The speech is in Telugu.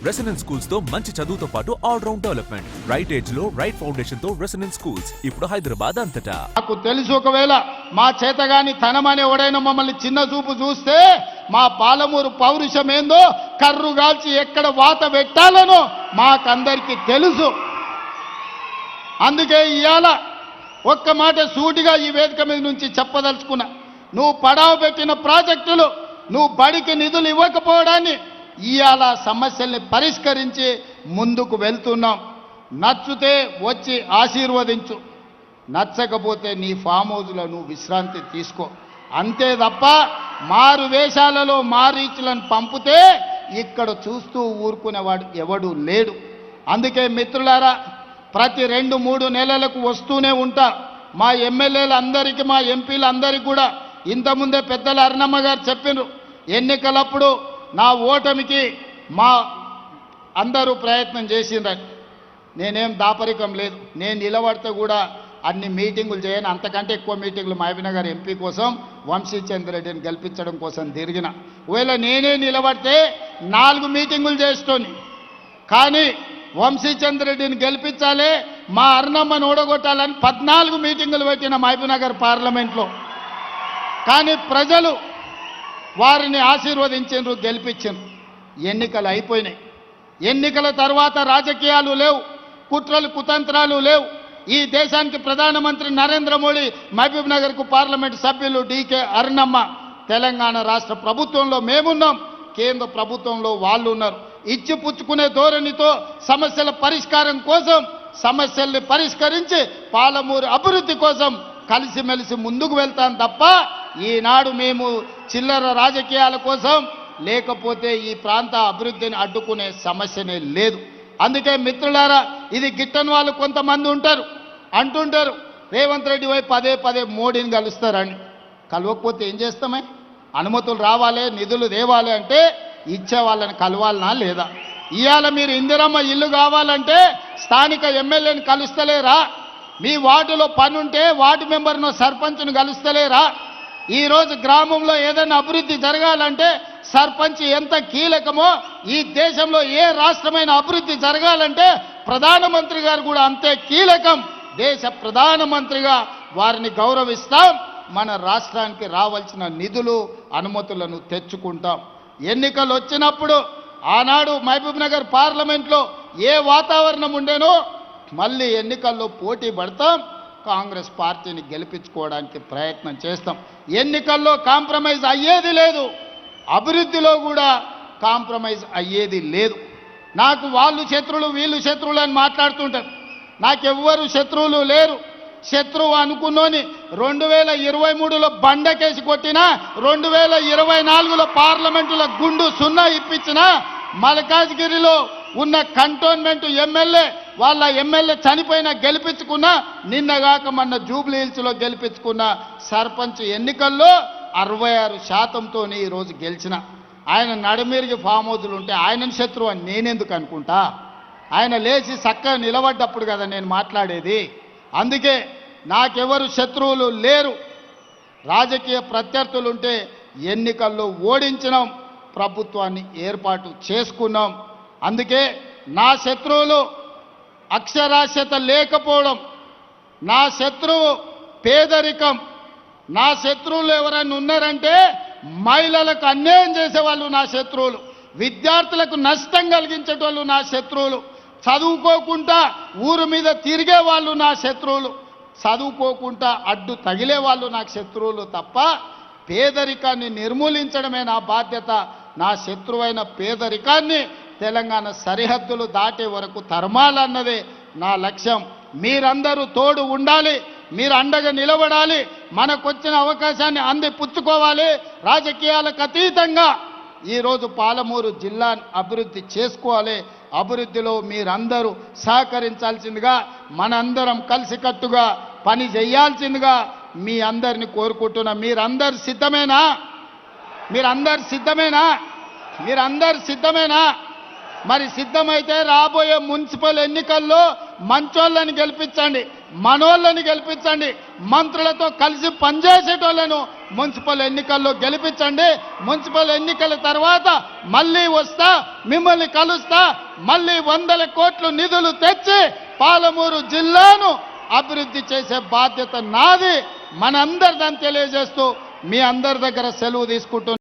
రెసిడెన్స్ స్కూల్స్ తో మంచి చదువుతో పాటు all round development. Right age లో రైట్ ఫౌండేషన్ తో రెసిడెన్స్ స్కూల్స్ ఇప్పుడు హైదరాబాద్ అంతటా. నాకు తెలుసు ఒకవేళ మా చేతగాని తనమనే ఎవడైనా మమ్మల్ని చిన్న చూపు చూస్తే మా పాలమూరు పౌరుషం ఏందో కర్రుగాల్చి ఎక్కడ వాత పెట్టాలనో మాకందరికీ తెలుసు. అందుకే ఇవాళ ఒక్క మాట సూటిగా ఈ వేదిక మీద నుంచి చెప్పదలుచుకున్నా. నువ్వు పడావు పెట్టిన ప్రాజెక్టులు, నువ్వు బడికి నిధులు ఇవ్వకపోవడాన్ని ఇవాళ సమస్యల్ని పరిష్కరించి ముందుకు వెళ్తున్నాం. నచ్చితే వచ్చి ఆశీర్వదించు, నచ్చకపోతే నీ ఫామ్ హౌస్లో నువ్వు విశ్రాంతి తీసుకో, అంతే తప్ప మారు వేషాలలో మారీచులను పంపితే ఇక్కడ చూస్తూ ఊరుకునేవాడు ఎవడు లేడు. అందుకే మిత్రులారా, ప్రతి 2-3 నెలలకు వస్తూనే ఉంటా. మా ఎమ్మెల్యేలందరికీ, మా ఎంపీలందరికీ కూడా ఇంతకుముందే పెద్దల అరుణమ్మ గారు చెప్పినారు, ఎన్నికలప్పుడు నా ఓటమికి మా అందరూ ప్రయత్నం చేసిండ్రని. నేనేం దాపరికం లేదు, నేను నిలబడితే కూడా అన్ని మీటింగులు చేయను, అంతకంటే ఎక్కువ మీటింగులు మహబూబ్నగర్ ఎంపీ కోసం, వంశీచంద్రెడ్డిని గెలిపించడం కోసం తిరిగిన. ఒకవేళ నేనే నిలబడితే 4 మీటింగులు చేస్తోని, కానీ వంశీచంద్రెడ్డిని గెలిపించాలి, మా అరుణమ్మను ఓడగొట్టాలని 14 మీటింగులు పెట్టిన మహబూబ్నగర్ పార్లమెంట్లో. కానీ ప్రజలు వారిని ఆశీర్వదించారు, గెలిపించారు. ఎన్నికలు అయిపోయినాయి. ఎన్నికల తర్వాత రాజకీయాలు లేవు, కుట్రలు కుతంత్రాలు లేవు. ఈ దేశానికి ప్రధానమంత్రి నరేంద్ర మోడీ, మహబూబ్నగర్కు పార్లమెంటు సభ్యులు డీకే అరుణమ్మ, తెలంగాణ రాష్ట్ర ప్రభుత్వంలో మేమున్నాం, కేంద్ర ప్రభుత్వంలో వాళ్ళు ఉన్నారు. ఇచ్చి పుచ్చుకునే ధోరణితో సమస్యల పరిష్కారం కోసం, సమస్యల్ని పరిష్కరించి పాలమూరు అభివృద్ధి కోసం కలిసిమెలిసి ముందుకు వెళ్తాం తప్ప ఈనాడు మేము చిల్లర రాజకీయాల కోసం, లేకపోతే ఈ ప్రాంత అభివృద్ధిని అడ్డుకునే సమస్యనే లేదు. అందుకే మిత్రులారా, ఇది గిట్టని వాళ్ళు కొంతమంది ఉంటారు, అంటుంటారు రేవంత్ రెడ్డి వైపు పదే మోడీని కలుస్తారని. కలవకపోతే ఏం చేస్తామే? అనుమతులు రావాలి, నిధులు తేవాలి అంటే ఇచ్చే వాళ్ళని కలవాలనా లేదా? ఇవాళ మీరు ఇందిరమ్మ ఇల్లు కావాలంటే స్థానిక ఎమ్మెల్యేని కలుస్తలేరా? మీ వార్డులో పని ఉంటే వార్డు మెంబర్ను, సర్పంచ్ను కలుస్తలేరా? ఈరోజు గ్రామంలో ఏదైనా అభివృద్ధి జరగాలంటే సర్పంచ్ ఎంత కీలకమో, ఈ దేశంలో ఏ రాష్ట్రమైన అభివృద్ధి జరగాలంటే ప్రధానమంత్రి గారు కూడా అంతే కీలకం. దేశ ప్రధానమంత్రిగా వారిని గౌరవిస్తాం, మన రాష్ట్రానికి రావాల్సిన నిధులు, అనుమతులను తెచ్చుకుంటాం. ఎన్నికలు వచ్చినప్పుడు ఆనాడు మహబూబ్నగర్ పార్లమెంట్లో ఏ వాతావరణం ఉండేనో మళ్ళీ ఎన్నికల్లో పోటీ పడతాం, కాంగ్రెస్ పార్టీని గెలిపించుకోవడానికి ప్రయత్నం చేస్తాం. ఎన్నికల్లో కాంప్రమైజ్ అయ్యేది లేదు, అభివృద్ధిలో కూడా కాంప్రమైజ్ అయ్యేది లేదు. నాకు వాళ్ళు శత్రువులు, వీళ్ళు శత్రువులు అని మాట్లాడుతుంటారు. నాకెవ్వరు శత్రువులు లేరు. శత్రువు అనుకున్నోని 2023లో బండకేసి కొట్టినా, 2024లో పార్లమెంటులో గుండు సున్నా ఇప్పించినా, మల్కాజ్గిరిలో ఉన్న కంటోన్మెంట్ ఎమ్మెల్యే వాళ్ళ ఎమ్మెల్యే చనిపోయినా గెలిపించుకున్నా, నిన్నగాక మొన్న జూబ్లీ హిల్స్లో గెలిపించుకున్న సర్పంచ్ ఎన్నికల్లో 66%తో ఈరోజు గెలిచిన. ఆయన నడిమిరిగి ఫామ్ హౌజులు ఉంటే ఆయనను శత్రువు అని నేనెందుకు అనుకుంటా? ఆయన లేచి చక్కగా నిలబడ్డప్పుడు కదా నేను మాట్లాడేది. అందుకే నాకెవరు శత్రువులు లేరు. రాజకీయ ప్రత్యర్థులుంటే ఎన్నికల్లో ఓడించినాం, ప్రభుత్వాన్ని ఏర్పాటు చేసుకున్నాం. అందుకే నా శత్రువులు అక్షరాస్యత లేకపోవడం, నా శత్రువు పేదరికం, నా శత్రువులు ఎవరైనా ఉన్నారంటే మహిళలకు అన్యాయం చేసేవాళ్ళు నా శత్రువులు, విద్యార్థులకు నష్టం కలిగించేటోళ్ళు నా శత్రువులు, చదువుకోకుండా ఊరు మీద తిరిగే వాళ్ళు నా శత్రువులు, చదువుకోకుండా అడ్డు తగిలే వాళ్ళు నాకు శత్రువులు తప్ప పేదరికాన్ని నిర్మూలించడమే నా బాధ్యత. నా శత్రువైన పేదరికాన్ని తెలంగాణ సరిహద్దులు దాటే వరకు తరమాలన్నదే నా లక్ష్యం. మీరందరూ తోడు ఉండాలి, మీరు అండగా నిలబడాలి, మనకొచ్చిన అవకాశాన్ని అందిపుచ్చుకోవాలి. రాజకీయాలకు అతీతంగా ఈరోజు పాలమూరు జిల్లాను అభివృద్ధి చేసుకోవాలి. అభివృద్ధిలో మీరందరూ సహకరించాల్సిందిగా, మనందరం కలిసికట్టుగా పని చేయాల్సిందిగా మీ అందరిని కోరుకుంటున్నా. మీరందరు సిద్ధమేనా? మీరందరు సిద్ధమేనా? మీరందరు సిద్ధమేనా? మరి సిద్ధమైతే రాబోయే మున్సిపల్ ఎన్నికల్లో మంచోళ్ళని గెలిపించండి. మనోళ్ళని గెలిపించండి, మంత్రులతో కలిసి పనిచేసేటోళ్ళను మున్సిపల్ ఎన్నికల్లో గెలిపించండి. మున్సిపల్ ఎన్నికల తర్వాత మళ్ళీ వస్తా, మిమ్మల్ని కలుస్తా, మళ్ళీ 100 కోట్లు నిధులు తెచ్చి పాలమూరు జిల్లాను అభివృద్ధి చేసే బాధ్యత నాది, మనందరిదని తెలియజేస్తూ మీ అందరి దగ్గర సెలవు తీసుకుంటున్నాను.